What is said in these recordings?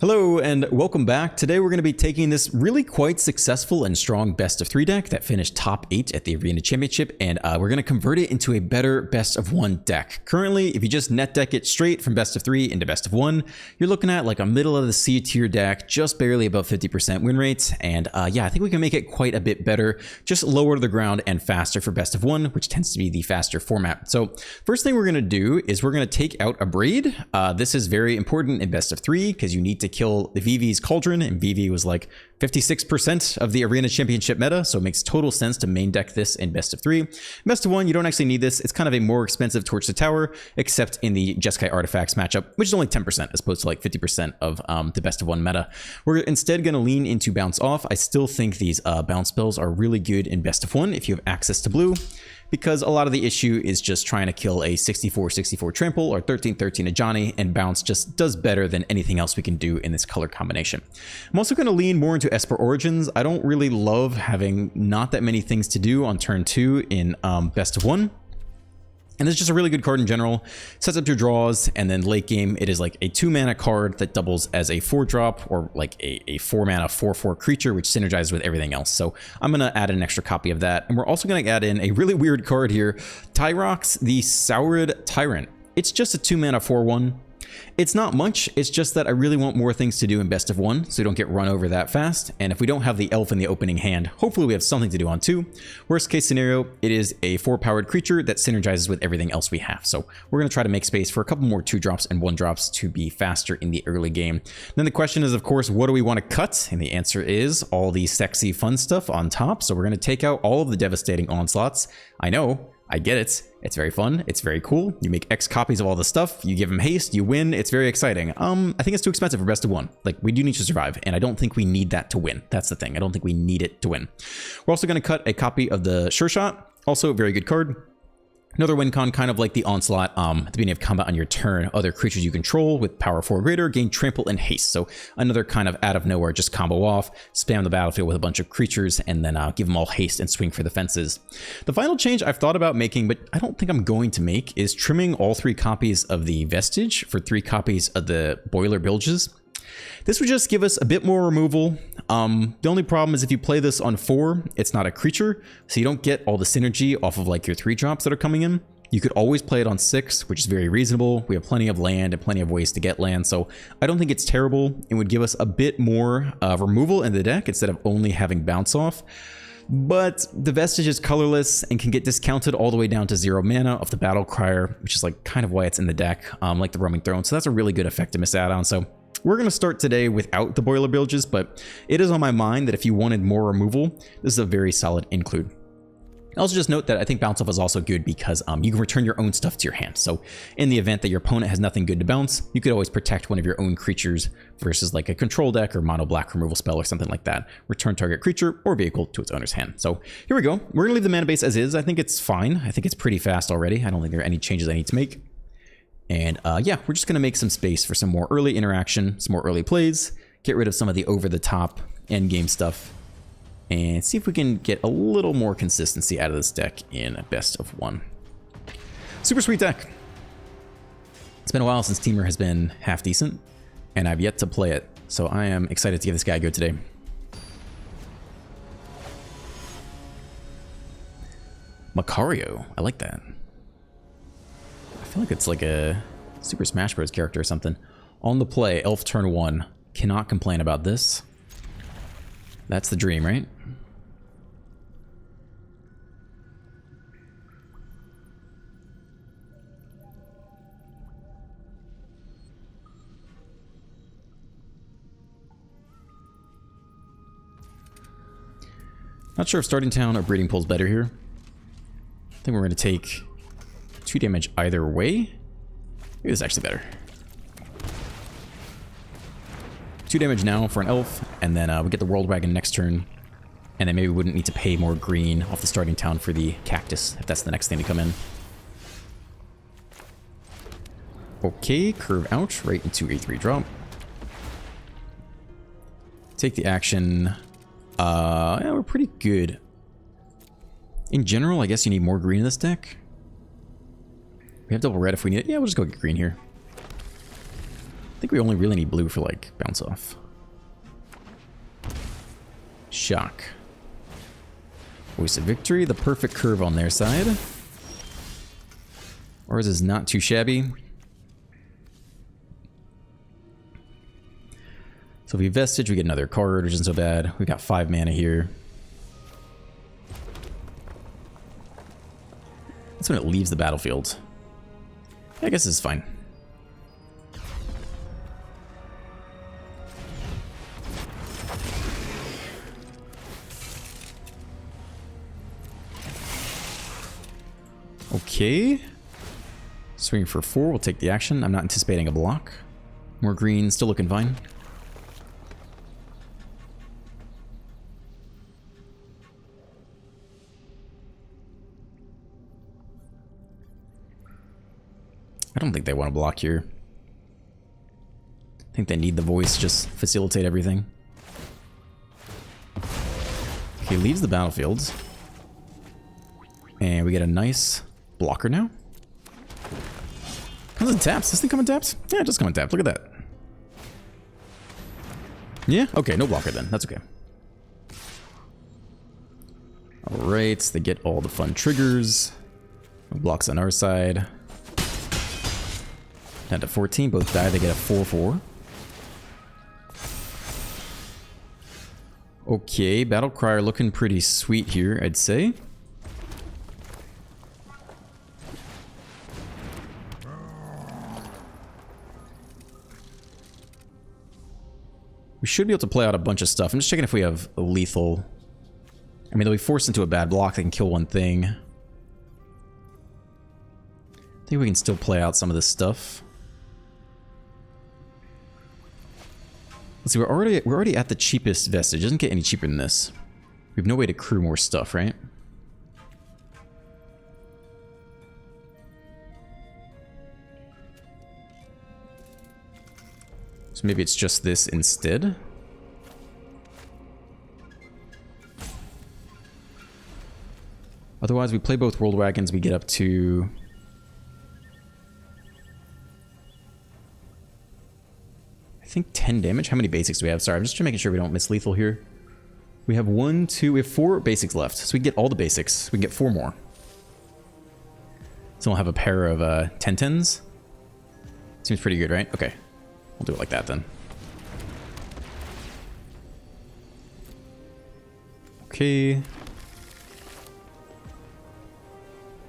Hello and welcome back. Today we're going to be taking this really quite successful and strong best of 3 deck that finished top 8 at the Arena Championship, and we're going to convert it into a better best of 1 deck. Currently, if you just net deck it straight from best of 3 into best of 1, you're looking at like a middle of the C tier deck, just barely above 50% win rates, and yeah, I think we can make it quite a bit better, just lower to the ground and faster for best of 1, which tends to be the faster format. So first thing we're going to do is we're going to take out a Braid. This is very important in best of 3 because you need to kill the VV's Cauldron, and VV was like 56% of the Arena Championship meta, so it makes total sense to main deck this in best of 3. Best of 1, you don't actually need this. It's kind of a more expensive Torch the Tower, except in the Jeskai Artifacts matchup, which is only 10% as opposed to like 50% of the best of 1 meta. We're instead going to lean into Bounce Off. I still think these bounce spells are really good in best of 1 if you have access to blue, because a lot of the issue is just trying to kill a 64-64 Trample or 13-13 Ajani, and Bounce just does better than anything else we can do in this color combination. I'm also going to lean more into Esper Origins. I don't really love having not that many things to do on turn 2 in best of 1. And it's just a really good card in general. Sets up your draws, and then late game, it is like a 2-mana card that doubles as a 4-drop, or like a 4-mana 4/4 creature, which synergizes with everything else. So I'm going to add an extra copy of that. And we're also going to add in a really weird card here, Tyrox the Soured Tyrant. It's just a 2-mana 4/1. It's not much, it's just that I really want more things to do in best of 1, so we don't get run over that fast. And if we don't have the elf in the opening hand, hopefully we have something to do on 2. Worst case scenario, it is a 4-powered creature that synergizes with everything else we have. So we're going to try to make space for a couple more 2-drops and 1-drops to be faster in the early game. Then the question is, of course, what do we want to cut? And the answer is all the sexy fun stuff on top. So we're going to take out all of the devastating onslaughts. I know, I get it. It's very fun. It's very cool. You make X copies of all the stuff. You give them haste. You win. It's very exciting. I think it's too expensive for best of 1. Like, we do need to survive, and I don't think we need that to win. That's the thing. I don't think we need it to win. We're also going to cut a copy of the Sure Shot. Also a very good card. Another win con, kind of like the Onslaught, at the beginning of combat on your turn, other creatures you control with power 4 or greater gain trample and haste. So another kind of out of nowhere, just combo off, spam the battlefield with a bunch of creatures, and then give them all haste and swing for the fences. The final change I've thought about making, but I don't think I'm going to make, is trimming all 3 copies of the Vestige for 3 copies of the Boiler Bilges. This would just give us a bit more removal. The only problem is if you play this on 4, it's not a creature, so you don't get all the synergy off of like your 3-drops that are coming in. You could always play it on 6, which is very reasonable. We have plenty of land and plenty of ways to get land, so I don't think it's terrible. It would give us a bit more removal in the deck instead of only having Bounce Off. But the Vestige is colorless and can get discounted all the way down to 0 mana off the Battlecrier, which is like kind of why it's in the deck, like the Roaming Throne. So that's a really good effect to miss out on. So we're going to start today without the Boiler Bilges, but it is on my mind that if you wanted more removal, this is a very solid include. I'll also just note that I think Bounce Off is also good because you can return your own stuff to your hand. So in the event that your opponent has nothing good to bounce, you could always protect one of your own creatures versus like a control deck or mono black removal spell or something like that. Return target creature or vehicle to its owner's hand. So here we go. We're going to leave the mana base as is. I think it's fine. I think it's pretty fast already. I don't think there are any changes I need to make. And yeah, we're just going to make some space for some more early interaction, some more early plays, get rid of some of the over-the-top endgame stuff, and see if we can get a little more consistency out of this deck in best of 1. Super sweet deck. It's been a while since Temur has been half decent, and I've yet to play it, so I am excited to give this guy a go today. Macario, I like that. I feel like it's like a Super Smash Bros. Character or something. On the play, Elf turn 1. Cannot complain about this. That's the dream, right? Not sure if Starting Town or Breeding Pool's better here. I think we're going to take 2 damage either way. Maybe this is actually better. 2 damage now for an elf, and then we get the World Wagon next turn, and then maybe we wouldn't need to pay more green off the Starting Town for the Cactus, if that's the next thing to come in. Okay, curve out right into a 3-drop. Take the action. Yeah, we're pretty good. In general, I guess you need more green in this deck. We have double red if we need it. Yeah, we'll just go get green here. think we only really need blue for, like, bounce off. Shock. Voice of Victory, the perfect curve on their side. Ours is not too shabby. So if we Vestige, we get another card, which isn't so bad. We've got 5 mana here. That's when it leaves the battlefield. I guess this is fine. Okay. Swing for 4, we'll take the action. I'm not anticipating a block. More green, still looking fine. I don't think they want to block here. I think they need the voice to just facilitate everything. Okay, leaves the battlefield. And we get a nice blocker now. Comes in taps. Does this thing come in taps? Yeah, it does come in taps. Look at that. Yeah? Okay, no blocker then. That's okay. Alright, they get all the fun triggers. No blocks on our side. Down to 14. Both die. They get a 4-4. Okay, Battlecrier looking pretty sweet here, I'd say. We should be able to play out a bunch of stuff. I'm just checking if we have a lethal. I mean, they'll be forced into a bad block. They can kill one thing. I think we can still play out some of this stuff. Let's see, we're already at the cheapest Vestige. It doesn't get any cheaper than this. We have no way to crew more stuff, right? So maybe it's just this instead. Otherwise, we play both World Wagons, we get up to... I think 10 damage. How many basics do we have? Sorry, I'm just making sure we don't miss lethal here. We have 1, 2, we have 4 basics left. So we can get all the basics. We can get 4 more. So we'll have a pair of 10-10s. Seems pretty good, right? Okay. We'll do it like that then. Okay.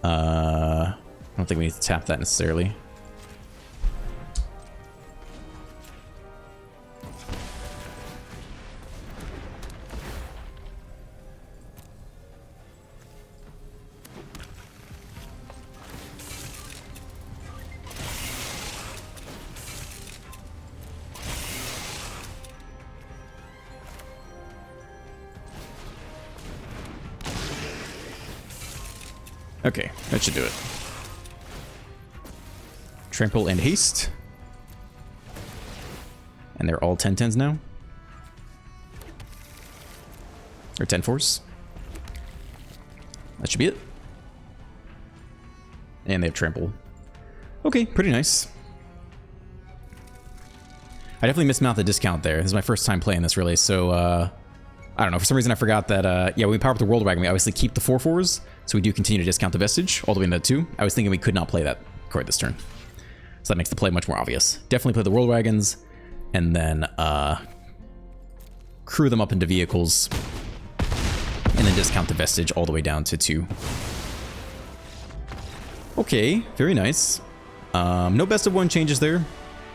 I don't think we need to tap that necessarily. Okay, that should do it. Trample and haste. And they're all 10-10s now. Or 10-4s. That should be it. And they have trample. Okay, pretty nice. I definitely missed out the discount there. This is my first time playing this, really, so I don't know, for some reason I forgot that, yeah, when we power up the World Wagon, we obviously keep the 4-4s, so we do continue to discount the Vestige, all the way into 2. I was thinking we could not play that card this turn. So that makes the play much more obvious. Definitely play the World Wagons, and then crew them up into vehicles, and then discount the Vestige all the way down to 2. Okay, very nice. No best of 1 changes there.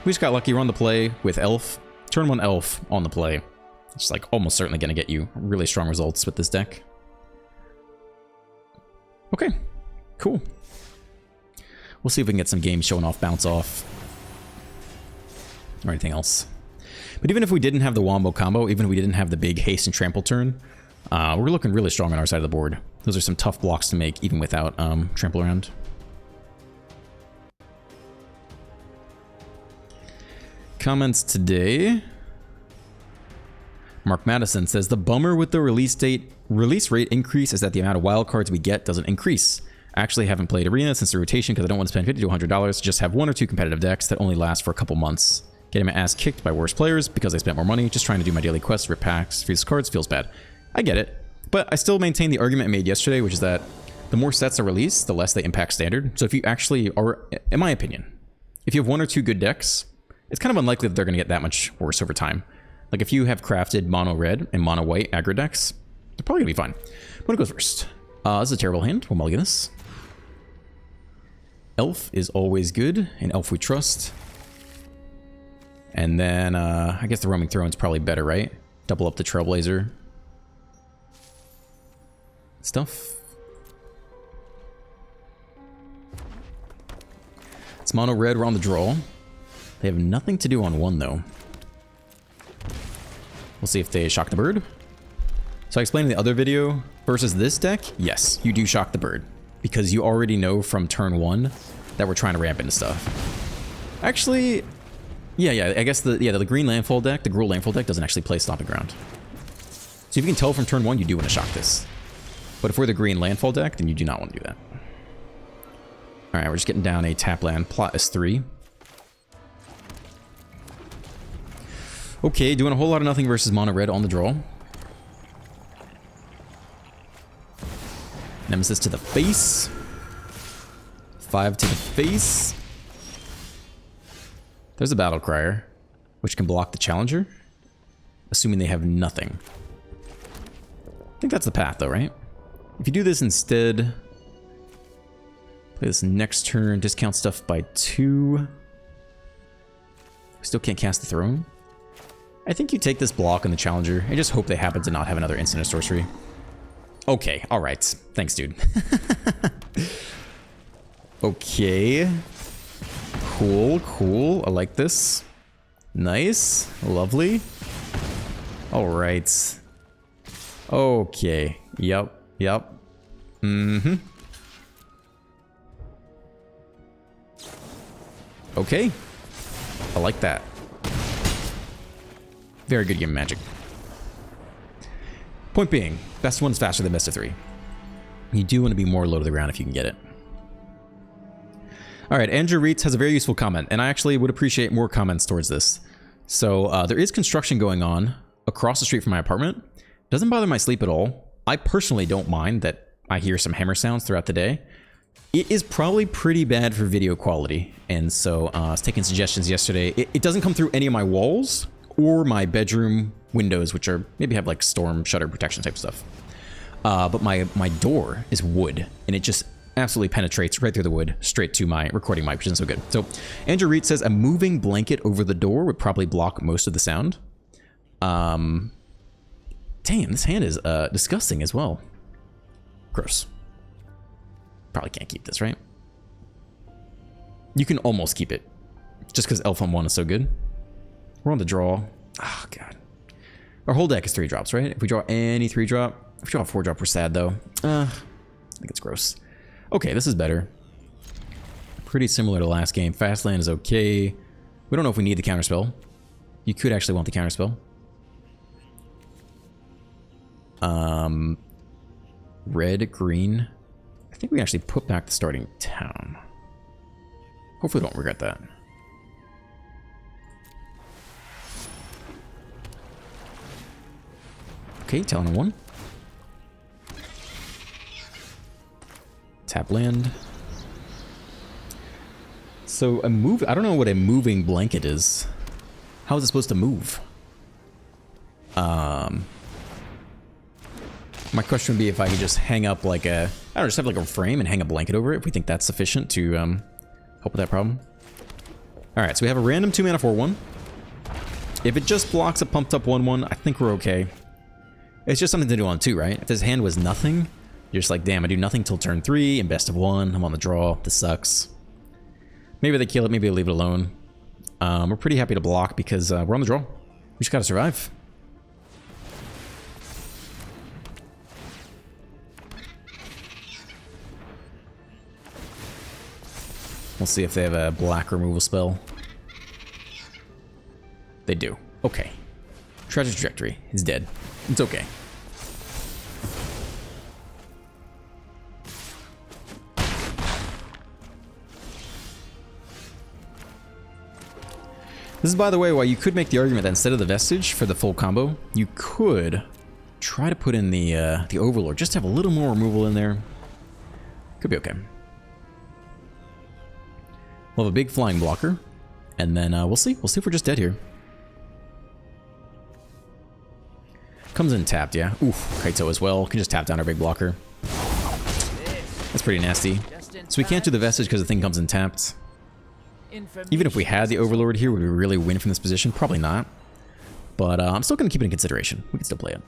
We just got lucky. We're on the play with Elf. Turn 1 Elf on the play. It's like almost certainly going to get you really strong results with this deck. Okay, cool. We'll see if we can get some games showing off bounce off or anything else. But even if we didn't have the Wombo combo, even if we didn't have the big haste and trample turn, we're looking really strong on our side of the board. Those are some tough blocks to make even without trample around. Comments today. Mark Madison says, the bummer with the release rate increase is that the amount of wild cards we get doesn't increase. I actually haven't played Arena since the rotation because I don't want to spend $50 to $100 to just have 1 or 2 competitive decks that only last for a couple months. getting my ass kicked by worse players because I spent more money just trying to do my daily quests, rip packs, freeze cards feels bad. I get it, but I still maintain the argument I made yesterday, which is that the more sets are released, the less they impact standard. So if you actually are, in my opinion, if you have 1 or 2 good decks, it's kind of unlikely that they're going to get that much worse over time. Like if you have crafted mono red and mono white aggro decks, they're probably going to be fine. I'm going to go first. This is a terrible hand. We'll mulligan this. Elf is always good, and Elf we trust. And then, I guess the Roaming Throne's probably better, right? Double up the Trailblazer. Stuff. It's mono red, we're on the draw. They have nothing to do on 1, though. We'll see if they shock the bird. So I explained in the other video, versus this deck, yes, you do shock the bird. Because you already know from turn 1 that we're trying to ramp into stuff. Actually, yeah, I guess the green landfall deck, the Gruul landfall deck doesn't actually play Stomping Ground. So if you can tell from turn 1, you do want to shock this. But if we're the green landfall deck, then you do not want to do that. Alright, we're just getting down a tap land. Plot is 3. Okay, doing a whole lot of nothing versus mono red on the draw. Nemesis to the face. 5 to the face. There's a Battlecrier, which can block the Challenger, assuming they have nothing. I think that's the path, though, right? If you do this instead, play this next turn, discount stuff by 2. Still can't cast the Throne. I think you take this block on the Challenger. I just hope they happen to not have another instant or sorcery. Okay, alright. Thanks, dude. Okay. Cool. I like this. Nice. Lovely. Alright. Okay. Yep. Mm-hmm. Okay. I like that. Very good game of Magic. Point being, best one's faster than best of 3. You do want to be more low to the ground if you can get it. Alright, Andrew Reitz has a very useful comment, and I actually would appreciate more comments towards this. So, there is construction going on across the street from my apartment. Doesn't bother my sleep at all. I personally don't mind that I hear some hammer sounds throughout the day. It is probably pretty bad for video quality, and so I was taking suggestions yesterday. It doesn't come through any of my walls or my bedroom windows, which are maybe have like storm shutter protection type stuff. But my door is wood, and it just absolutely penetrates right through the wood straight to my recording mic, which isn't so good. So Andrew Reed says a moving blanket over the door would probably block most of the sound. Damn, this hand is disgusting as well. Gross. Probably can't keep this, right? You can almost keep it, just because Elf on 1 is so good. We're on the draw. Oh, God. Our whole deck is 3-drops, right? If we draw any 3-drop, if we draw a 4-drop, we're sad, though. I think it's gross. Okay, this is better. Pretty similar to last game. Fast land is okay. We don't know if we need the counterspell. You could actually want the counterspell. Red, green. I think we actually put back the starting town. Hopefully we don't regret that. Okay, Talon on 1. Tap land. So a move, I don't know what a moving blanket is. How is it supposed to move? My question would be if I could just hang up like a, I don't know, just have like a frame and hang a blanket over it if we think that's sufficient to help with that problem. Alright, so we have a random 2-mana 4-1. If it just blocks a pumped up 1-1, I think we're okay. It's just something to do on 2, right? If this hand was nothing, you're just like, damn, I do nothing till turn 3 and best of 1. I'm on the draw. This sucks. Maybe they kill it. Maybe they leave it alone. We're pretty happy to block because we're on the draw. We just gotta survive. We'll see if they have a black removal spell. They do. Okay. Treasure Trajectory is dead. It's okay. This is, by the way, why you could make the argument that instead of the Vestige for the full combo, you could try to put in the Overlord, just to have a little more removal in there. Could be okay. We'll have a big flying blocker, and then we'll see. We'll see if we're just dead here. Comes in tapped, yeah. Oof, Kaito as well. Can just tap down our big blocker. That's pretty nasty. So we can't do the Vestige because the thing comes in tapped. Even if we had the Overlord here, would we really win from this position? Probably not. But I'm still going to keep it in consideration. We can still play it.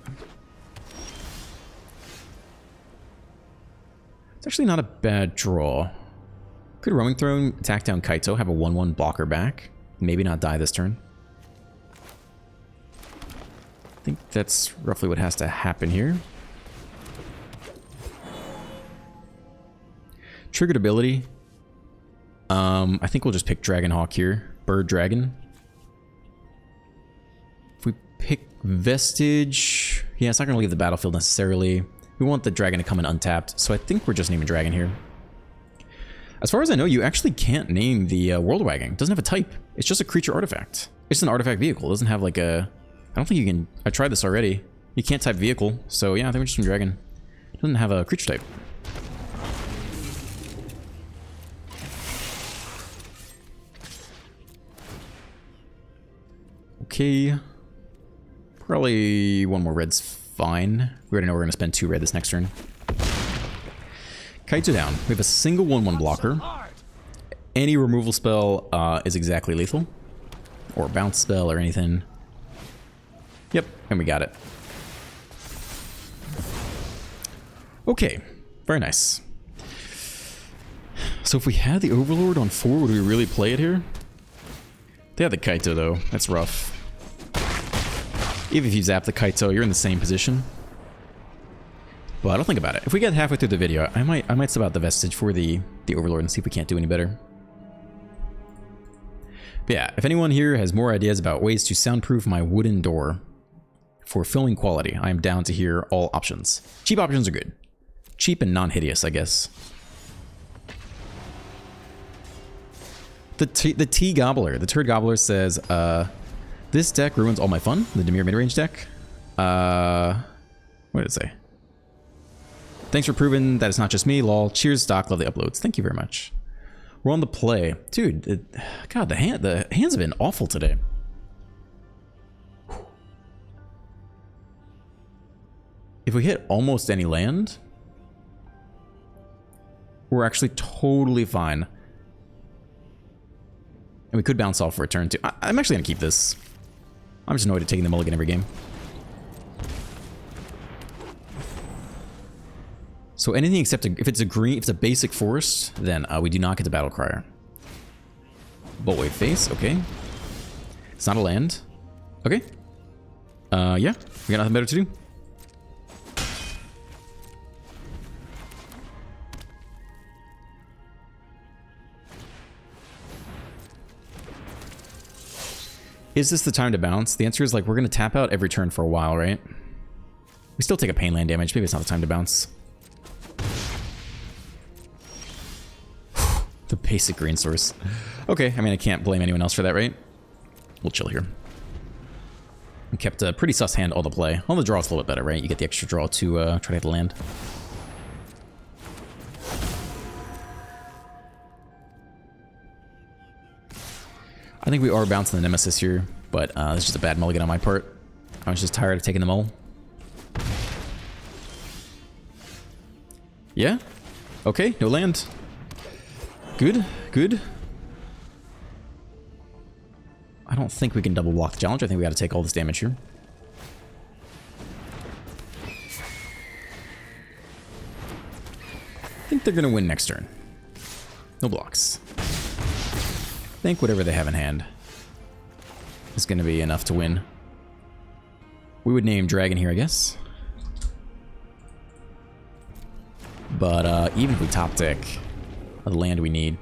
It's actually not a bad draw. Could Roaming Throne attack down Kaito, have a 1/1 blocker back. Maybe not die this turn. I think that's roughly what has to happen here. Triggered ability. I think we'll just pick Dragonhawk here. Bird Dragon. If we pick Vestige... Yeah, it's not going to leave the battlefield necessarily. We want the dragon to come in untapped, so I think we're just naming Dragon here. As far as I know, you actually can't name the World Wagging. It doesn't have a type. It's just a creature artifact. It's an artifact vehicle. It doesn't have like a... I don't think you can... I tried this already. You can't type vehicle, so yeah, I think we're just from Dragon. It doesn't have a creature type. Okay. Probably one more red's fine. We already know we're going to spend 2 red this next turn. Kaito down. We have a single 1/1 blocker. Any removal spell is exactly lethal. Or bounce spell or anything. Yep, and we got it. Okay, very nice. So if we had the Overlord on 4, would we really play it here? They have the Kaito though, that's rough. Even if you zap the Kaito, you're in the same position. But I'll think about it. If we get halfway through the video, I might sub out the Vestige for the Overlord and see if we can't do any better. But yeah, if anyone here has more ideas about ways to soundproof my wooden door for filming quality, I am down to hear all options. Cheap options are good. Cheap and non-hideous, I guess. The Tea Gobbler, the Turd Gobbler says, this deck ruins all my fun, the Temur midrange deck. What did it say? Thanks for proving that it's not just me, lol. Cheers, Doc, love the uploads. Thank you very much. We're on the play. Dude, God, the hands have been awful today. If we hit almost any land, we're actually totally fine. And we could bounce off for a turn too. I'm actually going to keep this. I'm just annoyed at taking the mulligan every game. So anything except if it's a green, if it's a basic forest, then we do not get the Battlecrier. Boltwave face, okay. It's not a land. Okay. Yeah, we got nothing better to do. Is this the time to bounce? The answer is like we're going to tap out every turn for a while, right? We still take a pain land damage. Maybe it's not the time to bounce. The basic green source. Okay, I mean, I can't blame anyone else for that, right? We'll chill here. We kept a pretty sus hand all the play. On the draw, it's a little bit better, right? You get the extra draw to try to hit the land. I think we are bouncing the Nemesis here, but it's just a bad mulligan on my part. I was just tired of taking them all. Yeah? Okay, no land. Good, good. I don't think we can double block the challenge. I think we got to take all this damage here. I think they're going to win next turn. No blocks. I think whatever they have in hand is going to be enough to win. We would name Dragon here, I guess. But even if we top deck the land we need,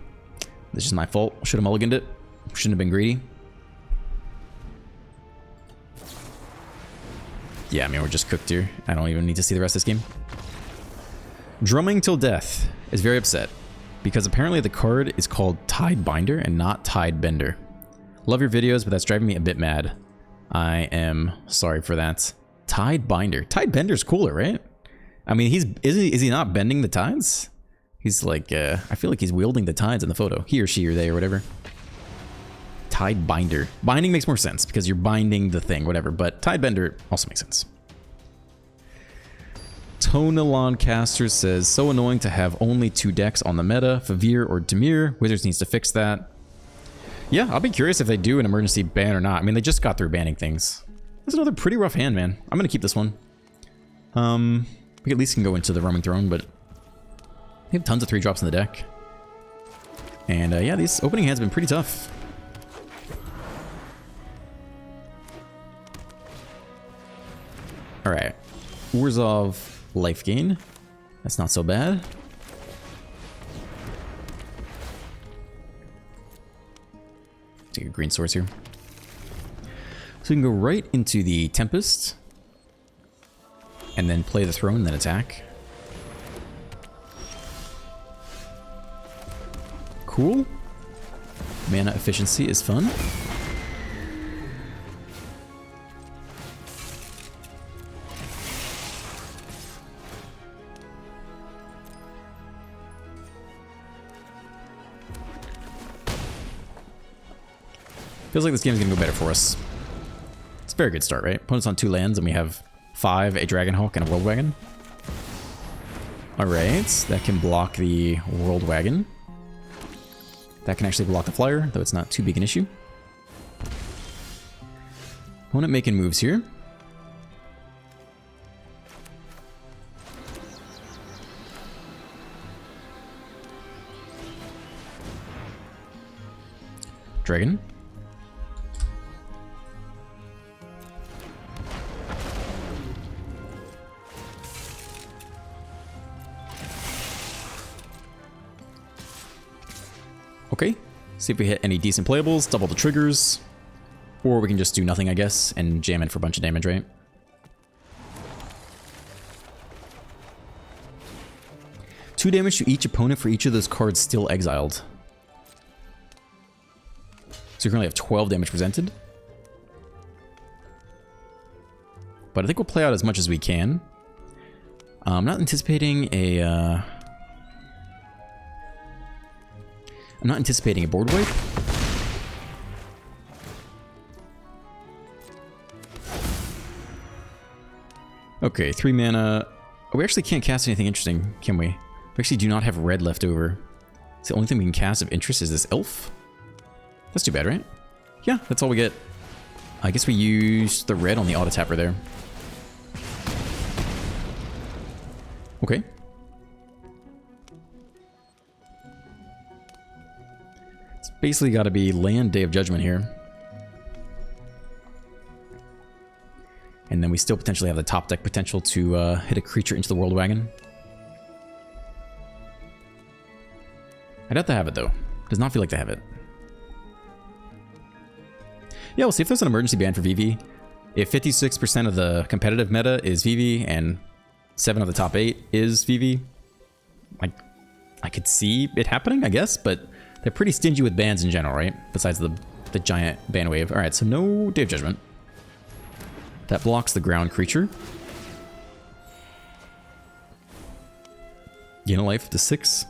this is my fault. Should have mulliganed it. Shouldn't have been greedy. Yeah, I mean, we're just cooked here. I don't even need to see the rest of this game. Drumming Till Death is very upset because apparently the card is called Tide Binder and not Tide Bender. Love your videos, but that's driving me a bit mad. I am sorry for that. Tide Binder. Tide Bender's cooler, right? I mean, is he not bending the tides? He's like, I feel like he's wielding the tides in the photo. He or she or they or whatever. Tide Binder. Binding makes more sense because you're binding the thing, whatever. But Tide Bender also makes sense. Tonalon Caster says, so annoying to have only 2 decks on the meta, Favir or Temur. Wizards needs to fix that. Yeah, I'll be curious if they do an emergency ban or not. I mean, they just got through banning things. That's another pretty rough hand, man. I'm gonna keep this one. We at least can go into the Roaming Throne, but we have tons of 3-drops in the deck. And yeah, these opening hands have been pretty tough. Alright. Orzhov life gain. That's not so bad. Take a green source here. So we can go right into the Tempest. And then play the throne and then attack. Cool. Mana efficiency is fun. Feels like this game is going to go better for us. It's a very good start, right? Opponent's on 2 lands and we have 5, a Dragonhawk, and a World Wagon. Alright, that can block the World Wagon. That can actually block the Flyer, though it's not too big an issue. Opponent making moves here. Dragon. Okay, see if we hit any decent playables, double the triggers, or we can just do nothing, I guess, and jam in for a bunch of damage, right? Two damage to each opponent for each of those cards still exiled. So you currently have 12 damage presented. But I think we'll play out as much as we can. I'm not anticipating a... I'm not anticipating a board wipe. Okay, 3 mana. Oh, we actually can't cast anything interesting, can we? We actually do not have red left over. So the only thing we can cast of interest is this elf. That's too bad, right? Yeah, that's all we get. I guess we use the red on the auto tapper there. Okay. It's basically got to be land Day of Judgment here. And then we still potentially have the top deck potential to hit a creature into the World Wagon. I'd have to have it, though. Does not feel like to have it. Yeah, we'll see if there's an emergency ban for VV. If 56% of the competitive meta is VV and 7 of the top 8 is VV, I could see it happening, I guess, but they're pretty stingy with bans in general, right? Besides the giant ban wave. All right, so no Day of Judgment. That blocks the ground creature. Gain a life to 6.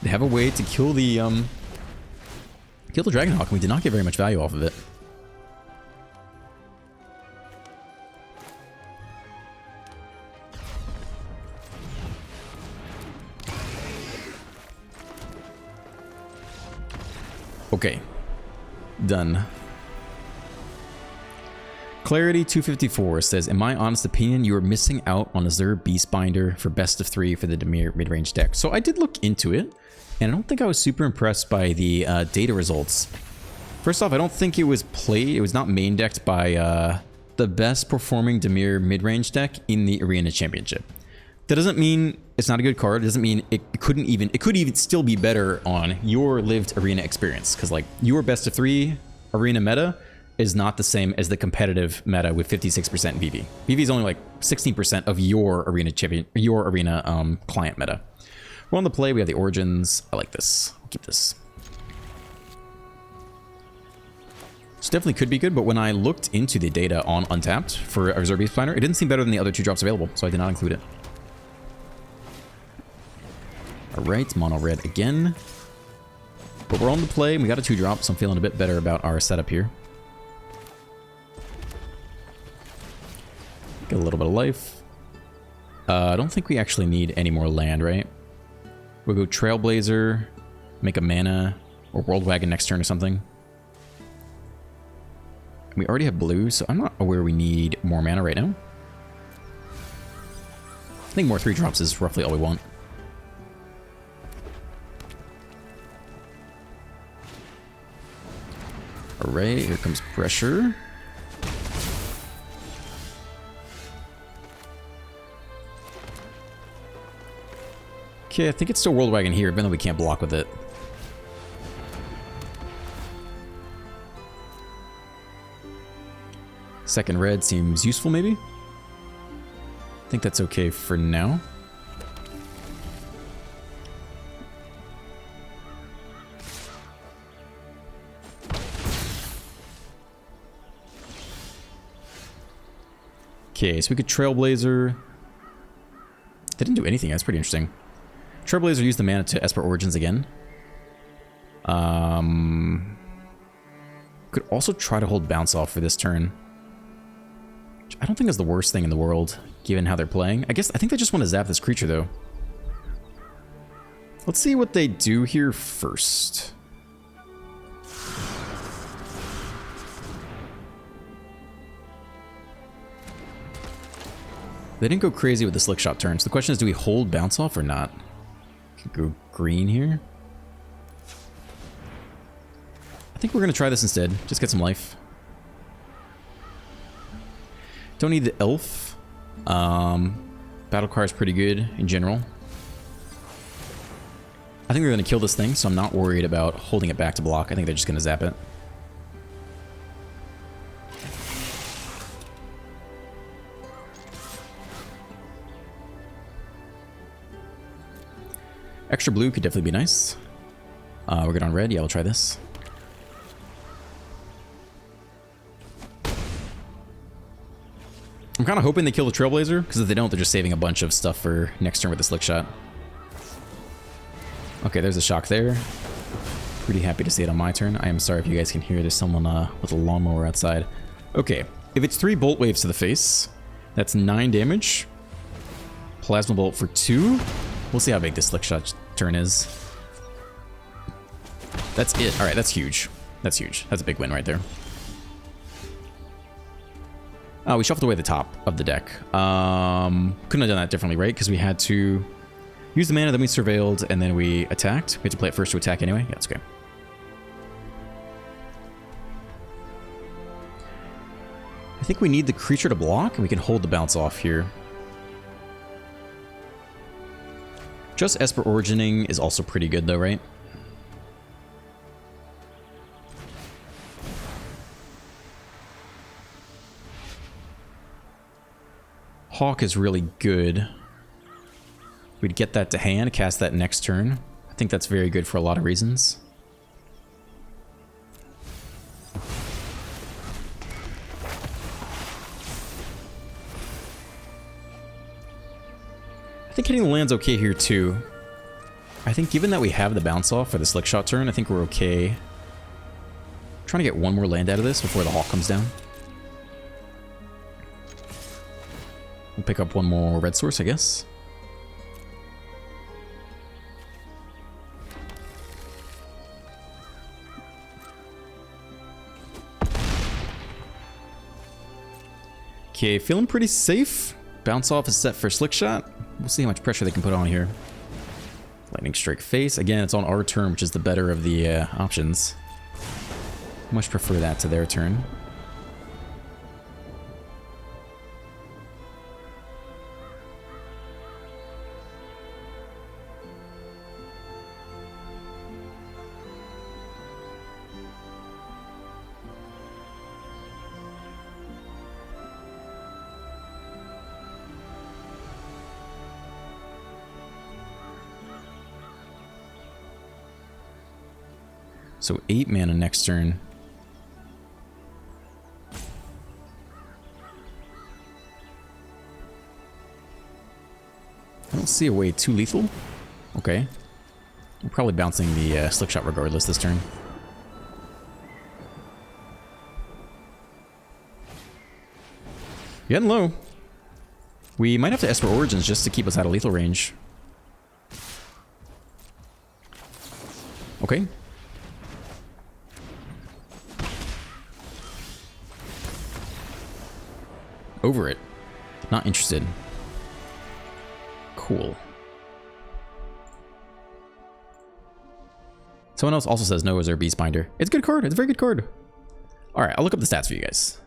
They have a way to kill the Dragonhawk, and we did not get very much value off of it. Okay. Done. Clarity 254 says, in my honest opinion, you are missing out on Azure Beastbinder for best of 3 for the Dimir mid-range deck. So I did look into it, and I don't think I was super impressed by the data results. First off, I don't think it was played, it was not main decked by the best performing Dimir mid-range deck in the Arena Championship. That doesn't mean it's not a good card. It doesn't mean it could even still be better on your lived Arena experience. Because like your best of 3 Arena meta is not the same as the competitive meta with 56% VV. VV is only like 16% of your Arena champion, your Arena client meta. We're on the play. We have the Origins. I like this. I'll keep this. So definitely could be good, but when I looked into the data on Untapped for a Reserve Beast Planner, it didn't seem better than the other 2 drops available, so I did not include it. Alright, mono red again. But we're on the play, and we got a 2 drop, so I'm feeling a bit better about our setup here. Get a little bit of life. I don't think we actually need any more land, right? We'll go Trailblazer, make a mana, or World Wagon next turn or something. We already have blue, so I'm not aware we need more mana right now. I think more 3 drops is roughly all we want. Alright, here comes pressure. Okay, I think it's still World Wagon here, even though we can't block with it. Second red seems useful, maybe? I think that's okay for now. Okay, so we could Trailblazer. They didn't do anything, that's pretty interesting. Trailblazer used the mana to Esper Origins again. Could also try to hold Bounce Off for this turn. Which I don't think is the worst thing in the world, given how they're playing. I think they just want to zap this creature, though. Let's see what they do here first. They didn't go crazy with the Slick Shot turn, so the question is, do we hold Bounce Off or not? Could go green here. I think we're going to try this instead. Just get some life. Don't need the Elf. Battlecry is pretty good in general. I think they're going to kill this thing, so I'm not worried about holding it back to block. I think they're just going to zap it. Extra blue could definitely be nice. We're good on red. Yeah, we'll try this. I'm kind of hoping they kill the Trailblazer, because if they don't, they're just saving a bunch of stuff for next turn with the Slick Shot. Okay, there's a shock there. Pretty happy to see it on my turn. I am sorry if you guys can hear there's someone with a lawnmower outside. Okay, if it's 3 Bolt Waves to the face, that's 9 damage. Plasma Bolt for 2. We'll see how big this Slick Shot turn is. That's it. Alright, that's huge. That's huge. That's a big win right there. We shuffled away the top of the deck. Couldn't have done that differently, right? Because we had to use the mana, then we surveilled, and then we attacked. We had to play it first to attack anyway. Yeah, it's okay. I think we need the creature to block, and we can hold the Bounce Off here. Just Esper Origining is also pretty good though, right? Hawk is really good. We'd get that to hand, cast that next turn. I think that's very good for a lot of reasons. I think hitting the land's okay here too. I think given that we have the Bounce Off for the Slick Shot turn, I think we're okay. Trying to get one more land out of this before the Hawk comes down. We'll pick up one more red source, I guess. Okay, feeling pretty safe. Bounce Off is set for Slick Shot. We'll see how much pressure they can put on here. Lightning Strike face. Again, it's on our turn, which is the better of the options. Much prefer that to their turn. So 8 mana next turn. don't see a way too lethal. Okay. I'm probably bouncing the slick shot regardless this turn. Getting low. We might have to Esper Origins just to keep us out of lethal range. Okay. Over it. Not interested. Cool. Someone else also says no as their Beastbinder. It's a good card. It's a very good card. Alright, I'll look up the stats for you guys.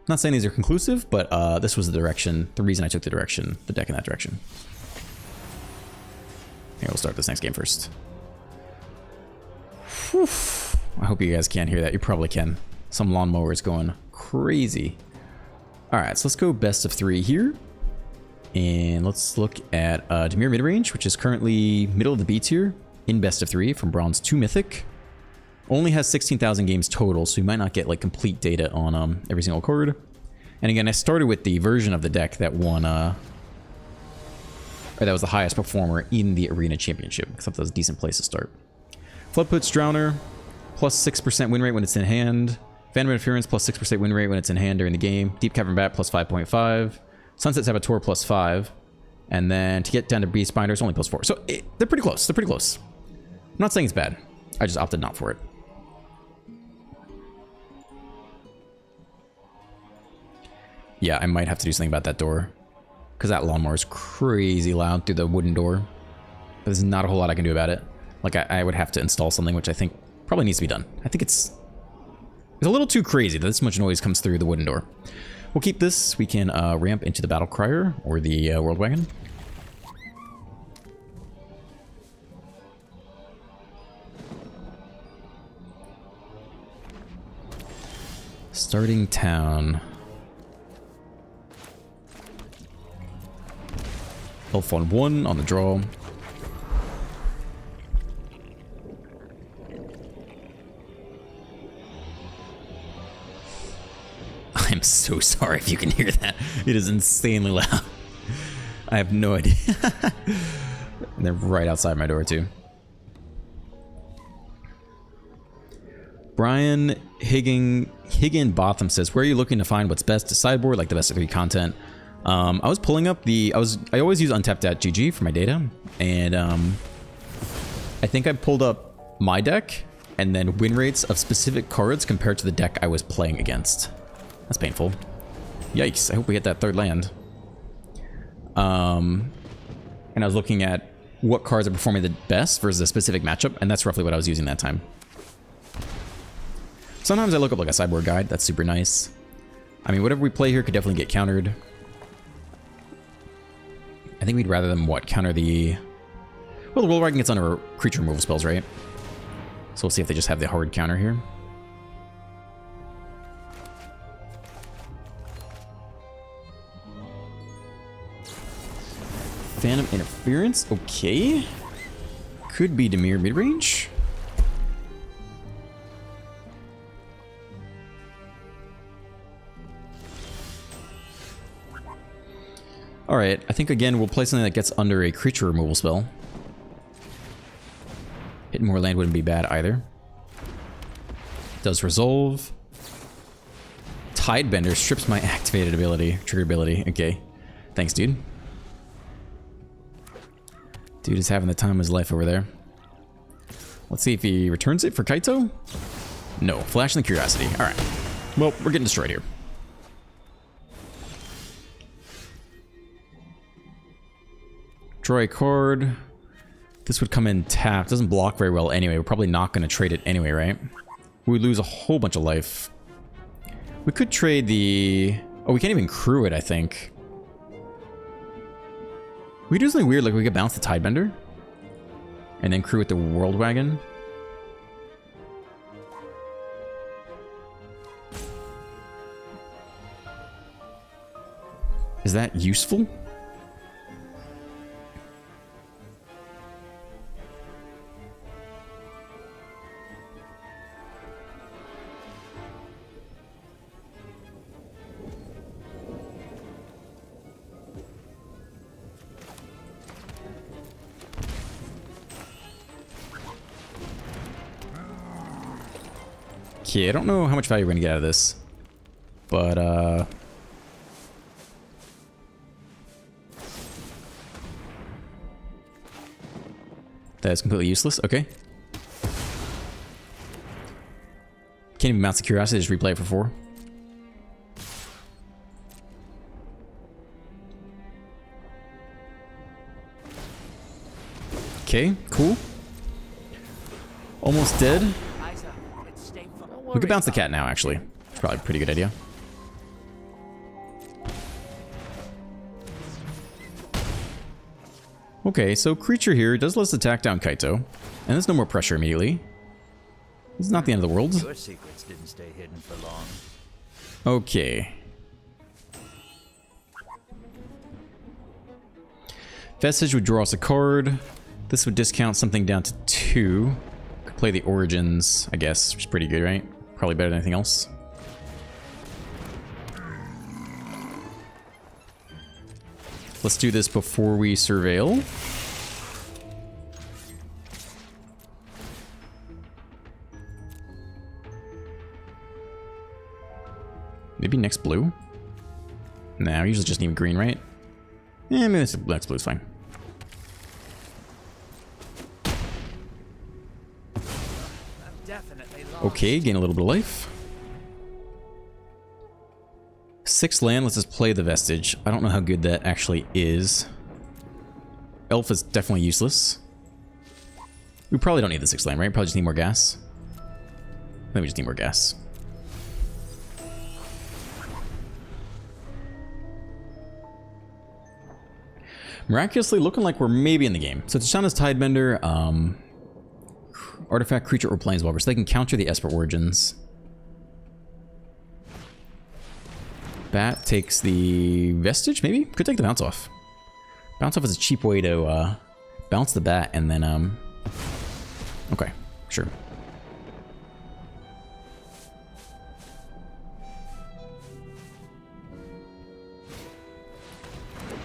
Not saying these are conclusive, but this was the direction, the reason I took the deck in that direction. Here, we'll start this next game first. Whew. I hope you guys can't hear that. You probably can. Some lawnmower is going crazy. Alright, so let's go best of 3 here. And let's look at Temur Midrange, which is currently middle of the B tier in best of 3 from Bronze to Mythic. Only has 16,000 games total, so you might not get like complete data on every single card. And again, I started with the version of the deck that won, or that was the highest performer in the Arena Championship, because I thought that was a decent place to start. Floodputs Drowner, plus 6% win rate when it's in hand. Phantom Interference, plus 6% win rate when it's in hand during the game. Deep Cavern Bat, plus 5.5. Sunset Saboteur, plus 5. And then to get down to Beastbinder, it's only plus 4. So they're pretty close. They're pretty close. I'm not saying it's bad. I just opted not for it. Yeah, I might have to do something about that door. Because that lawnmower is crazy loud through the wooden door. But there's not a whole lot I can do about it. Like, I would have to install something, which I think probably needs to be done. I think it's a little too crazy that this much noise comes through the wooden door. We'll keep this. We can ramp into the Battlecrier, or the World Wagon. Starting town. Elf on 1 on the draw. I'm so sorry if you can hear that. It is insanely loud. I have no idea. And they're right outside my door too. Brian Higginbotham says, where are you looking to find what's best to sideboard, like the best of 3 content? I was pulling up I always use untapped.gg for my data, and I think I pulled up my deck and then win rates of specific cards compared to the deck I was playing against. That's painful. Yikes, I hope we hit that 3rd land. And I was looking at what cards are performing the best versus a specific matchup, and that's roughly what I was using that time. Sometimes I look up like a sideboard guide. That's super nice. I mean, whatever we play here could definitely get countered. I think we'd rather them, what, counter the... Well, the World Wagon gets under creature removal spells, right? So we'll see if they just have the hard counter here. Phantom Interference, okay. Could be Temur midrange. Alright, I think again we'll play something that gets under a creature removal spell. Hitting more land wouldn't be bad either. Does resolve. Tidebender strips my activated ability, trigger ability. Okay. Thanks, dude. Dude is having the time of his life over there. Let's see if he returns it for Kaito. No, Flash and the Curiosity. Alright. Well, we're getting destroyed here. Draw a card. This would come in tapped. Doesn't block very well anyway. We're probably not going to trade it anyway, right? We lose a whole bunch of life. We could trade the... Oh, we can't even crew it, I think. We could do something weird, like we could bounce the Tidebender. And then crew with the World Wagon. Is that useful? Okay, I don't know how much value we're gonna get out of this. But, that is completely useless. Okay. Can't even mount the curiosity, just replay it for 4. Okay, cool. Almost dead. We could bounce the cat now, actually. It's probably a pretty good idea. Okay, so creature here does let us attack down Kaito. And there's no more pressure immediately. It's not the end of the world. Your secrets didn't stay hidden for long. Okay. Vestige would draw us a card. This would discount something down to 2. Could play the Origins, I guess, which is pretty good, right? Probably better than anything else. Let's do this before we surveil. Maybe next blue? Nah, we usually just need green, right? Yeah, maybe next blue is fine. Okay, gain a little bit of life. 6 land, let's just play the Vestige. I don't know how good that actually is. Elf is definitely useless. We probably don't need the 6 land, right? Probably just need more gas. I think we just need more gas. Miraculously looking like we're maybe in the game. So Tishana's Tidebender, artifact, creature, or planeswalker, so they can counter the Esper Origins. Bat takes the Vestige, maybe? Could take the Bounce Off. Bounce Off is a cheap way to bounce the Bat and then, okay, sure.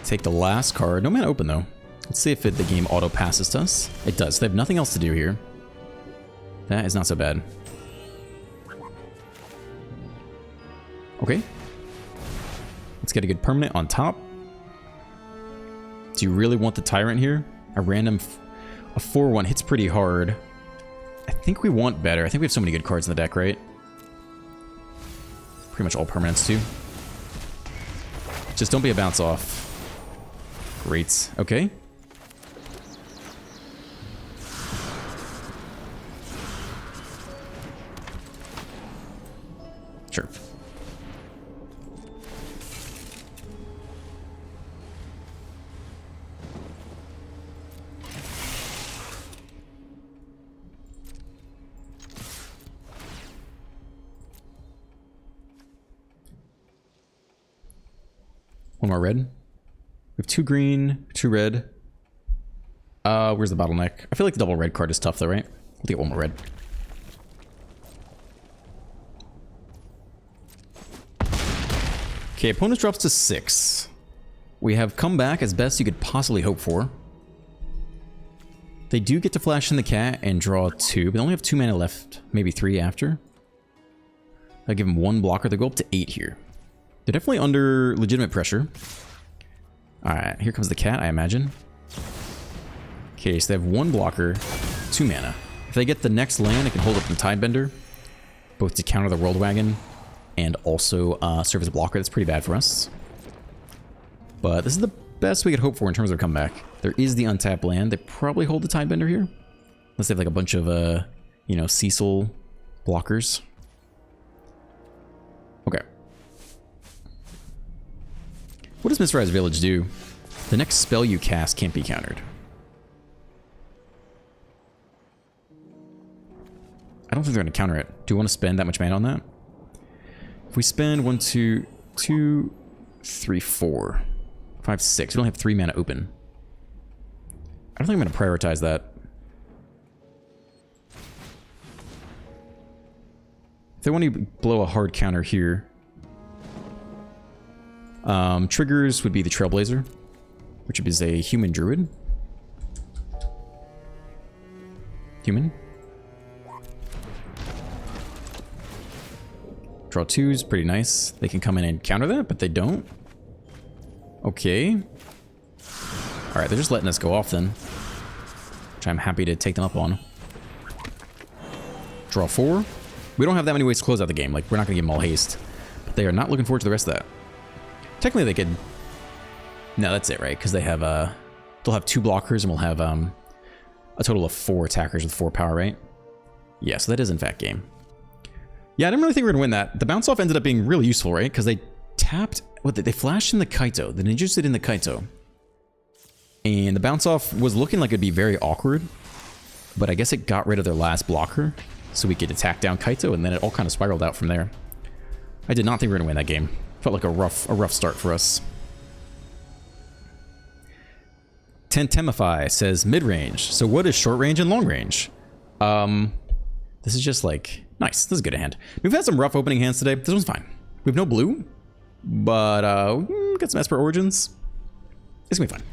Take the last card. No mana open, though. Let's see if the game auto-passes to us. It does. They have nothing else to do here. That is not so bad. Okay. Let's get a good permanent on top. Do you really want the Tyrant here? A random... a 4/1 hits pretty hard. I think we want better. I think we have so many good cards in the deck, right? Pretty much all permanents, too. Just don't be a bounce off. Great. Okay. Sure. One more red. We have 2 green, 2 red. Where's the bottleneck? I feel like the double red card is tough though, right? We'll get one more red. Okay, opponent drops to 6. We have come back as best you could possibly hope for. They do get to flash in the cat and draw 2, but they only have 2 mana left, maybe 3 after. I give them 1 blocker, they go up to 8 here. They're definitely under legitimate pressure. Alright, here comes the cat, I imagine. Okay, so they have 1 blocker, 2 mana. If they get the next land, they can hold up the Tidebender, both to counter the World Wagon and also serve as a blocker. That's pretty bad for us. But this is the best we could hope for in terms of comeback. There is the untapped land. They probably hold the Tidebender here. Unless they have like a bunch of, you know, Cecil blockers. Okay. What does Misrise Village do? The next spell you cast can't be countered. I don't think they're going to counter it. Do you want to spend that much mana on that? If we spend 1, 2, 3, 4, 5, 6. We only have 3 mana open. I don't think I'm going to prioritize that. If they want to blow a hard counter here, triggers would be the Trailblazer, which is a human druid. Human. Draw 2 is pretty nice. They can come in and counter that, but they don't. Okay. Alright, they're just letting us go off then. Which I'm happy to take them up on. Draw 4. We don't have that many ways to close out the game. Like, we're not going to give them all haste. But they are not looking forward to the rest of that. Technically, they could... No, that's it, right? Because they have, they'll have 2 blockers, and we'll have, a total of 4 attackers with 4 power, right? Yeah, so that is, in fact, game. Yeah, I didn't really think we were going to win that. The bounce off ended up being really useful, right? Because they tapped... What, they flashed in the Kaito. They ninjutsu'd in the Kaito. And the bounce off was looking like it'd be very awkward. But I guess it got rid of their last blocker. So we could attack down Kaito, and then it all kind of spiraled out from there. I did not think we were going to win that game. Felt like a rough start for us. Tentemify says mid-range. So what is short range and long range? This is just like... Nice. This is good at hand. We've had some rough opening hands today. This one's fine. We have no blue. But, got some Esper Origins. It's gonna be fine.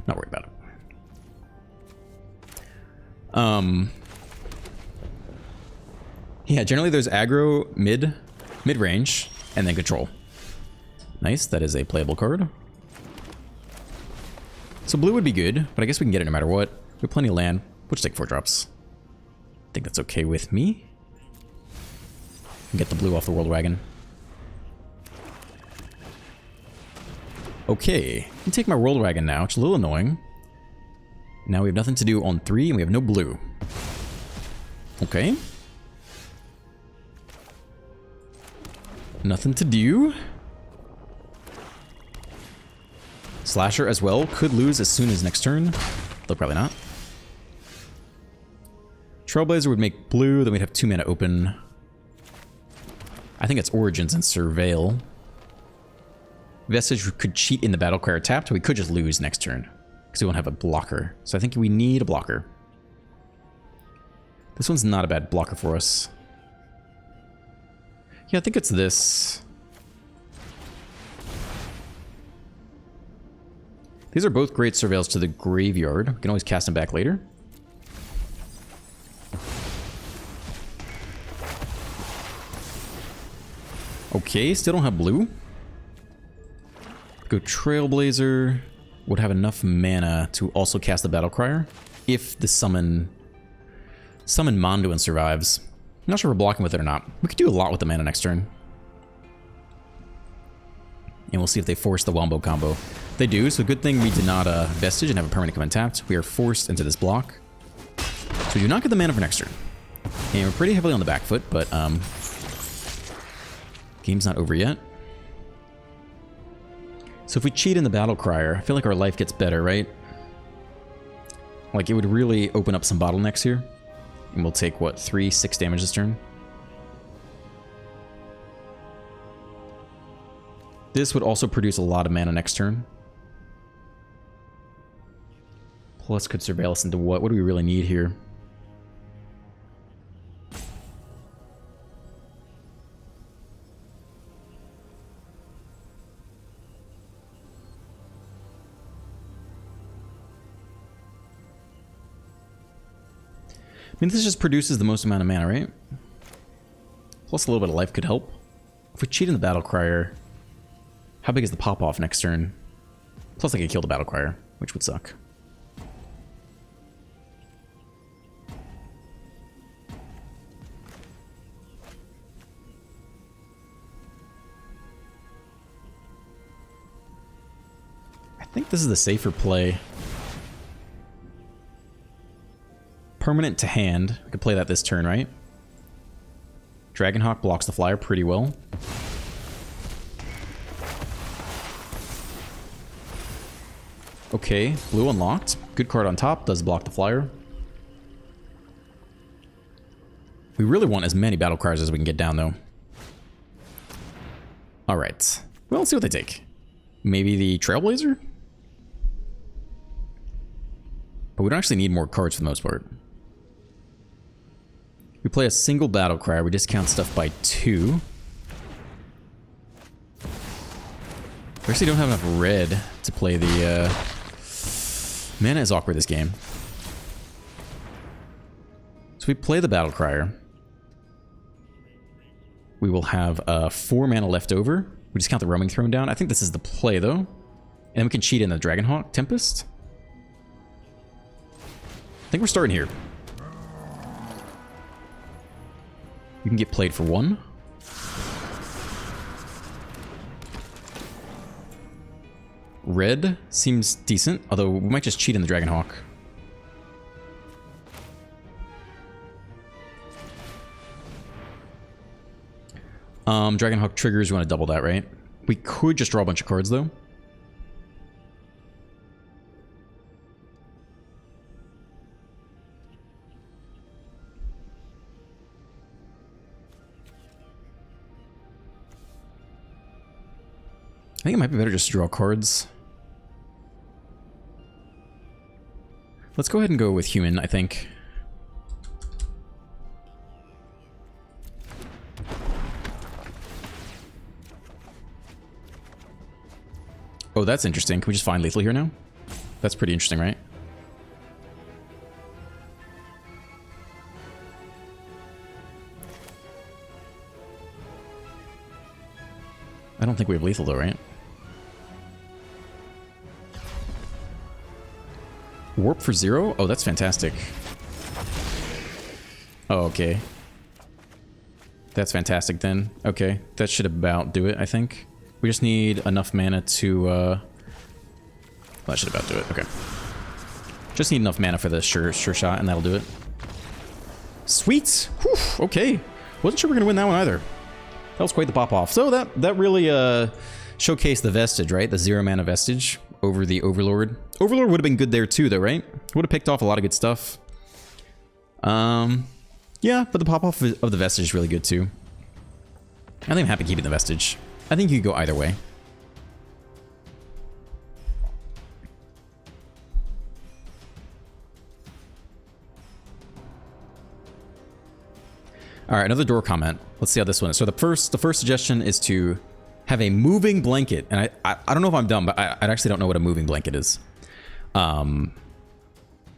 Not worried about it. Yeah, generally there's aggro, mid-range, and then control. Nice, that is a playable card. So blue would be good, but I guess we can get it no matter what. We have plenty of land. We'll just take 4 drops. I think that's okay with me. Get the blue off the World Wagon. Okay, I can take my World Wagon now, which is a little annoying. Now we have nothing to do on 3, and we have no blue. Okay. Nothing to do. Slasher as well could lose as soon as next turn. Though probably not. Trailblazer would make blue, then we'd have 2 mana open. I think it's Origins and Surveil. Vestige could cheat in the Battlecrier tapped, we could just lose next turn. Because we won't have a blocker. So I think we need a blocker. This one's not a bad blocker for us. Yeah, I think it's this. These are both great surveils to the graveyard. We can always cast them back later. Okay, still don't have blue. Go Trailblazer. Would have enough mana to also cast the Battlecrier if the summon Manduin survives. I'm not sure if we're blocking with it or not. We could do a lot with the mana next turn. And we'll see if they force the Wombo combo. They do, so good thing we did not Vestige and have a permanent come untapped. We are forced into this block. So we do not get the mana for next turn. And we're pretty heavily on the back foot, but game's not over yet. So if we cheat in the Battlecrier, I feel like our life gets better, right? Like, it would really open up some bottlenecks here. And we'll take, what, 6 damage this turn? This would also produce a lot of mana next turn. Plus could surveil us into what? What do we really need here? I mean, this just produces the most amount of mana, right? Plus a little bit of life could help. If we cheat in the Battlecrier, how big is the pop-off next turn? Plus I could kill the Battlecrier, which would suck. I think this is the safer play. Permanent to hand. We could play that this turn, right? Dragonhawk blocks the flyer pretty well. Okay, blue unlocked. Good card on top, does block the flyer. We really want as many Battlecriers as we can get down, though. Alright. Well, let's see what they take. Maybe the Trailblazer? But we don't actually need more cards for the most part. We play a single Battlecrier, we discount stuff by 2. We actually don't have enough red to play the... Mana is awkward this game. So we play the Battlecrier. We will have 4 mana left over. We just count the roaming throne down. I think this is the play, though. And then we can cheat in the Dragonhawk Tempest. I think we're starting here. You can get played for 1. Red seems decent, although we might just cheat in the Dragonhawk. Dragonhawk triggers, we want to double that, right? We could just draw a bunch of cards, though. I think it might be better just to draw cards. Let's go ahead and go with human, I think. Oh, that's interesting. Can we just find lethal here now? That's pretty interesting, right? I don't think we have lethal though, right? Warp for 0? Oh, that's fantastic. Oh, okay. That's fantastic then. Okay, that should about do it, I think. We just need enough mana to, well, that should about do it. Okay. Just need enough mana for the sure shot, and that'll do it. Sweet! Whew, okay. Wasn't sure we were gonna win that one either. That was quite the pop-off. So that really showcased the Vestige, right? The 0 mana Vestige over the Overlord. Overlord would have been good there too, though, right? Would have picked off a lot of good stuff. Yeah, but the pop-off of the Vestige is really good too. I think I'm happy keeping the Vestige. I think you could go either way. All right, another door comment. Let's see how this one is. So the first suggestion is to have a moving blanket, and I don't know if I'm dumb, but I actually don't know what a moving blanket is. You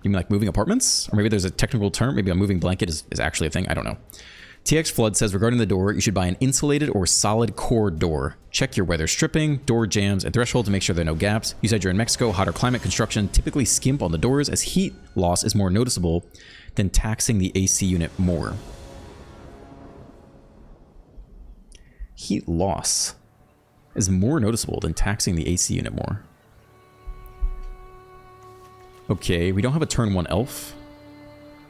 mean like moving apartments, or maybe there's a technical term? Maybe a moving blanket is actually a thing. I don't know. TX Flood says, regarding the door, you should buy an insulated or solid core door. Check your weather stripping, door jams, and threshold to make sure there are no gaps. You said you're in Mexico. Hotter climate construction typically skimp on the doors as heat loss is more noticeable than taxing the AC unit more. Heat loss is more noticeable than taxing the AC unit more. Okay, we don't have a turn 1 elf.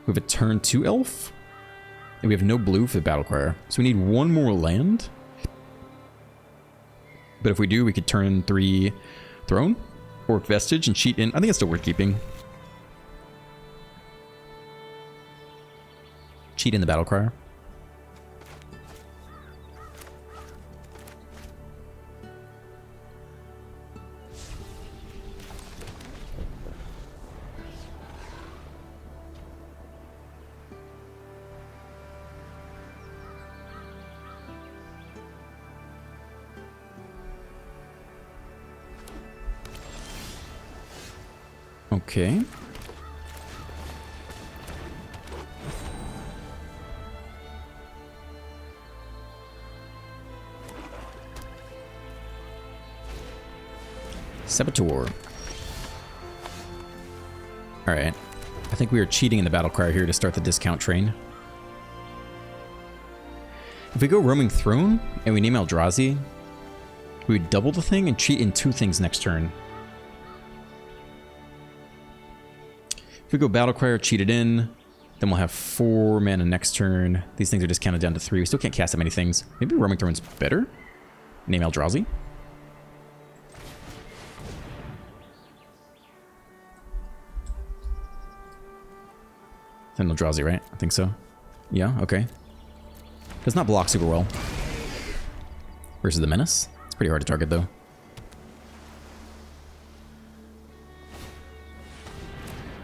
We have a turn 2 elf. And we have no blue for the Battlecrier. So we need 1 more land. But if we do, we could turn 3 Throne, Orc Vestige, and cheat in. I think it's still worth keeping. Cheat in the Battlecrier. Okay. Saboteur. Alright. I think we are cheating in the Battlecrier here to start the discount train. If we go Roaming Throne and we name Eldrazi, we would double the thing and cheat in 2 things next turn. If we go Battlecrier, cheat it in, then we'll have 4 mana next turn. These things are discounted down to 3. We still can't cast that many things. Maybe Roaming Throne's better? Name Eldrazi. Then Eldrazi, right? I think so. Yeah, okay. Does not block super well. Versus the Menace. It's pretty hard to target, though.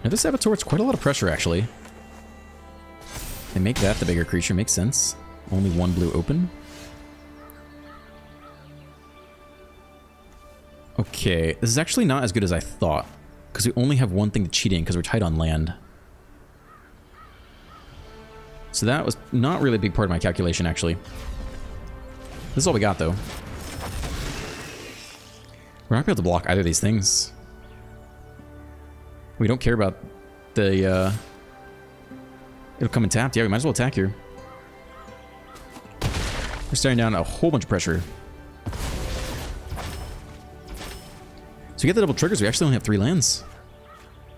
Now this Saboteur, it's quite a lot of pressure, actually. They make that the bigger creature, makes sense. Only 1 blue open. Okay, this is actually not as good as I thought, because we only have 1 thing to cheat in, because we're tight on land. So that was not really a big part of my calculation, actually. This is all we got, though. We're not going to be able to block either of these things. We don't care about the, it'll come and tapped. Yeah, we might as well attack here. We're staring down a whole bunch of pressure. So we get the double triggers. We actually only have 3 lands.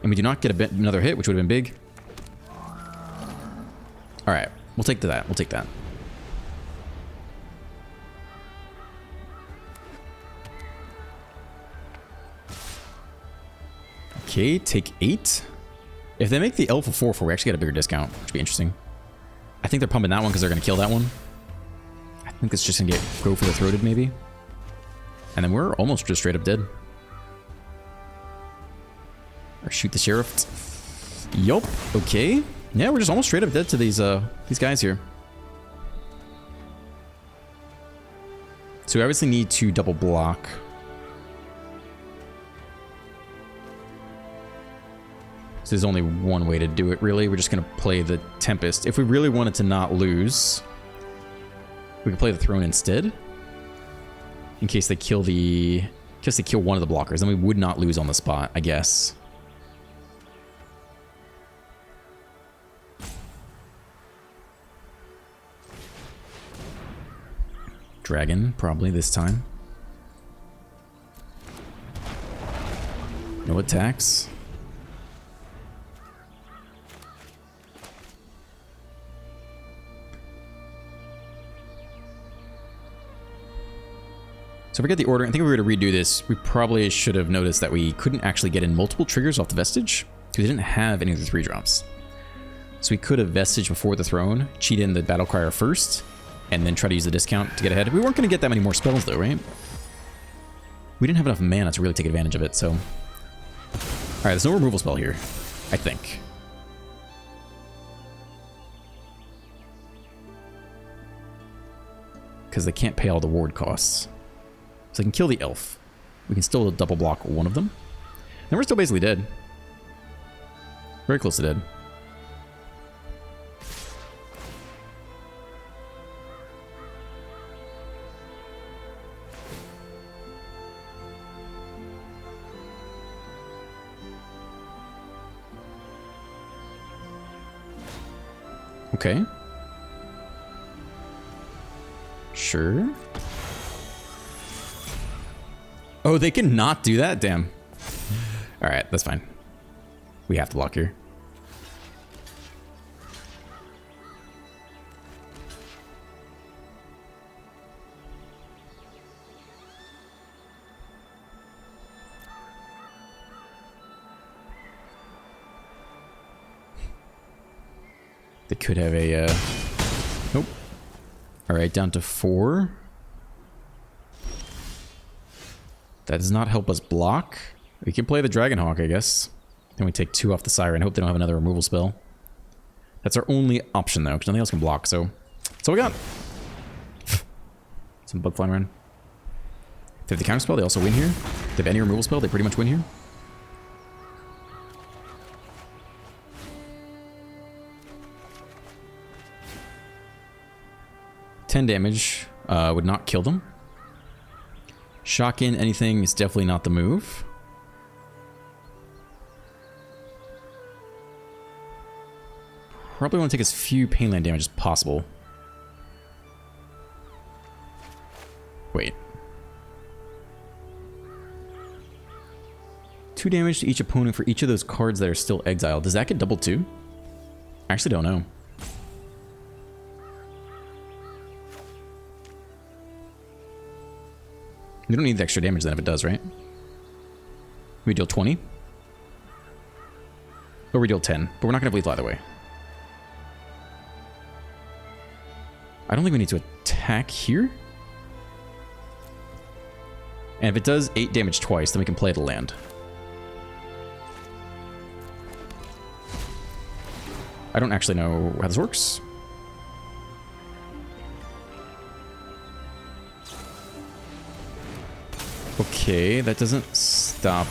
And we do not get another hit, which would have been big. Alright, we'll take that. We'll take that. Okay, take 8. If they make the elf a 4/4, we actually get a bigger discount, which would be interesting. I think they're pumping that one because they're going to kill that one. I think it's just going to go for the throated, maybe. And then we're almost just straight up dead. Or shoot the sheriff. Yup. Okay. Yeah, we're just almost straight up dead to these guys here. So we obviously need to double block. So there's only one way to do it, really. We're just going to play the Tempest. If we really wanted to not lose, we could play the Throne instead. In case they kill the... In case they kill one of the blockers, then we would not lose on the spot, I guess. Dragon, probably this time. No attacks. So forget the order. I think if we were to redo this, we probably should have noticed that we couldn't actually get in multiple triggers off the Vestige, because we didn't have any of the 3-drops. So we could have Vestige before the Throne, cheat in the Battlecrier first, and then try to use the discount to get ahead. We weren't going to get that many more spells, though, right? We didn't have enough mana to really take advantage of it, so... Alright, there's no removal spell here, I think. Because they can't pay all the ward costs. So they can kill the elf. We can still double block one of them. And we're still basically dead. Very close to dead. Okay. Sure. Oh, they can not do that? Damn. Alright, that's fine. We have to block here. They could have a, nope. Alright, down to 4. That does not help us block. We can play the Dragonhawk, I guess. Then we take 2 off the Siren. Hope they don't have another removal spell. That's our only option, though, because nothing else can block, so... That's all we got. Some bug flying around. If they have the counter spell, they also win here. If they have any removal spell, they pretty much win here. Damage would not kill them. Shock in anything is definitely not the move. Probably want to take as few Painland damage as possible. Wait. 2 damage to each opponent for each of those cards that are still exiled. Does that get double too? I actually don't know. We don't need the extra damage then if it does, right? We deal 20. Or we deal 10, but we're not going to bleed either way. I don't think we need to attack here. And if it does 8 damage twice, then we can play the land. I don't actually know how this works. Okay, that doesn't stop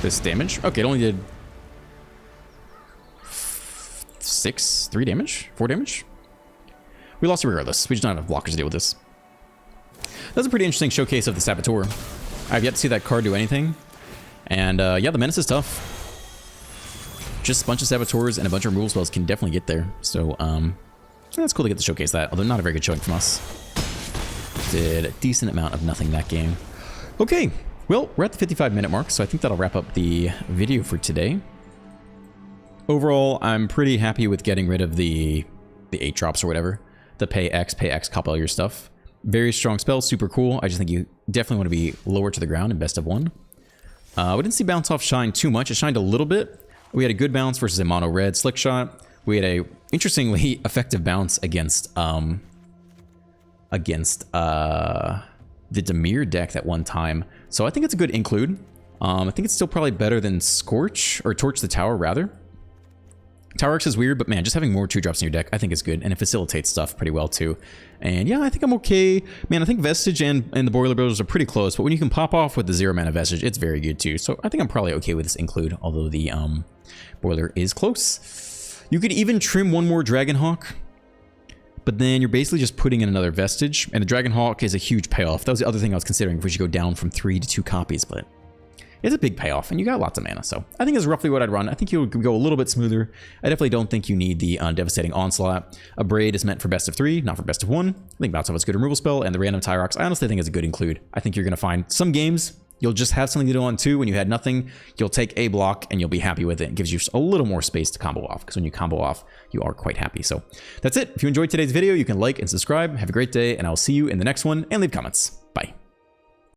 this damage. Okay, it only did 3 damage? 4 damage? We lost it regardless. We just don't have enough blockers to deal with this. that's a pretty interesting showcase of the Saboteur. I've yet to see that card do anything. And yeah, the Menace is tough. Just a bunch of Saboteurs and a bunch of removal spells can definitely get there. So, that's cool to get to showcase that, although not a very good showing from us. Did a decent amount of nothing that game. Okay, well, we're at the 55-minute mark, so I think that'll wrap up the video for today. Overall, I'm pretty happy with getting rid of the 8 drops or whatever. The pay X, cop all your stuff. Very strong spell, super cool. I just think you definitely want to be lower to the ground in best of 1. We didn't see bounce off shine too much. It shined a little bit. We had a good bounce versus a mono red slick shot. We had a interestingly effective bounce against the Temur deck that one time. So I think it's a good include. I think it's still probably better than Scorch or Torch the Tower rather. Tower X is weird, but man, just having more 2-drops in your deck I think is good, and it facilitates stuff pretty well too. And yeah, I think I'm okay. Man, I think Vestige and the Boiler Builders are pretty close, but when you can pop off with the 0-mana Vestige, it's very good too. So I think I'm probably okay with this include, although the Boiler is close. You could even trim one more Dragonhawk, but then you're basically just putting in another Vestige, and the Dragonhawk is a huge payoff. That was the other thing I was considering if we should go down from 3 to 2 copies, but it's a big payoff, and you got lots of mana, so I think it's roughly what I'd run. I think you'll go a little bit smoother. I definitely don't think you need the Devastating Onslaught. A Braid is meant for best of 3, not for best of 1. I think Bounce Off is a good removal spell, and the random Tyrox I honestly think is a good include. I think you're going to find some games you'll just have something to do on 2 when you had nothing. You'll take a block, and you'll be happy with it. It gives you a little more space to combo off, because when you combo off, you are quite happy. So that's it. If you enjoyed today's video, you can like and subscribe. Have a great day, and I'll see you in the next one, and leave comments.